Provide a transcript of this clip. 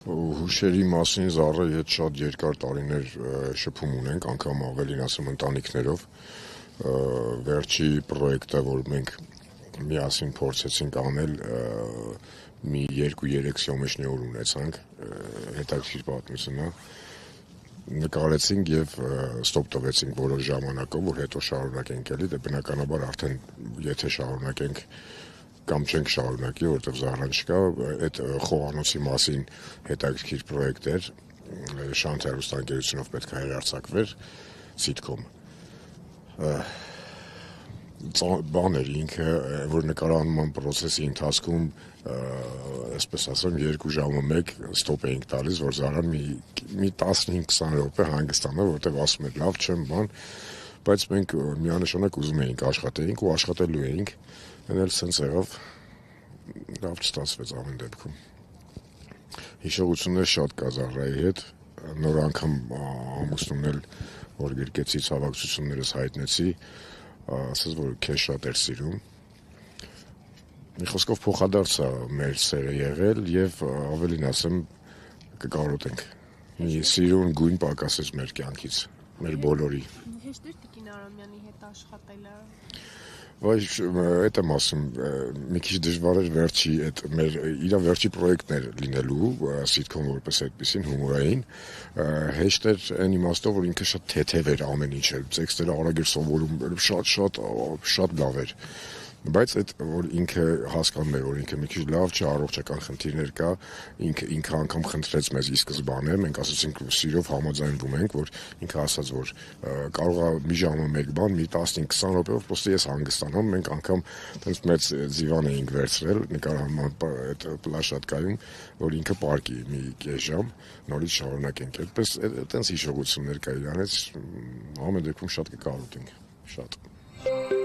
Հուշերի մասին Զառայի հետ շատ երկար տարիներ շփում ունենք, անգամ ավելին ասեմ ընտանիքներով։ Վերջի պրոյեկտը, որ մենք միասին փորձեցինք անել, մի 2-3 սյոմեշնի օր ունեցանք, հետաքրքիր պատմություն է։ Նկարեցինք եւ ստոպ տվեցինք որոշ ժամանակով, որ հետո շարունակենք էլի, դե բնականաբար արդեն եթե շարունակենք կամ չենք շարունակի, որովհետև Զառան չկա, այդ խոհանոցի մասին հետաքրքիր պրոյեկտ էր, Շանթ հեռուստաընկերությունով պետք է հեռարձակվեր սիթքոմ։ Բան էր ինքը, որ նկարահանման պրոցեսի ընթացքում, այսպես ասեմ, 2 ժամը 1 ստոպ էինք տալիս, որ Զառան մի 15-20 րոպե հանգստանա, որովհետև ասում էր լավ չեմ բան, բայց մենք միանշանակ ուզում էինք աշխատեինք ու աշխատելու էինք, այն էլ սենց եղավ, լավ չստացվեց ամեն դեպքում։ Հիշողություններ շատ կա Զառայի հետ, նոր անգամ ամուսնուն էլ, որ գրկեցի ցավակցություններս հայտնեցի, ասաց, որ քեզ շատ էր սիրում։ Մի խոսքով փոխադարձ է մեր սերը եղել եւ ավելին ասեմ կկարոտենք։ Մի սիրուն գույն պակասեց մեր կյանքից, մեր բոլորի։ Հեշտ էր Տիկին Արամյանի հետ աշխատելը։ Այդ եմ ասում, մի քիչ դժվար էր վերջի այդ մեր իր վերջի պրոյեկտն էր լինելու, սիթքոմ որպես այդպեսին հումորային, հեշտ էր այն իմաստով, որ ինքը շատ թեթև էր ամեն ինչը, տեքստերը արագ էր սովորում, շատ լավ էր։ Բայց այդ որ ինքը հասկանում էր, որ ինքը մի քիչ լավ չէ, առողջական խնդիրներ կա, ինքը անգամ խնդրեց մեզ ի սկզբանե, մենք ասացինք սիրով համաձայնվում ենք, որ ինքը ասաց, որ կարող է մի ժամը 1 բան, մի 15-20 րոպեով պրոստը ես հանգստանամ, մենք անգամ տենց մեծ ձիվան էինք վերցրել նկարահանման այդ պլաշատկայում, որ ինքը պարկի մի կես ժամ, նորից շարունակենք։ Այդպես տենց հիշողություններ կա իրանից, ամեն դեպքում շատ կկարոտենք, շատ։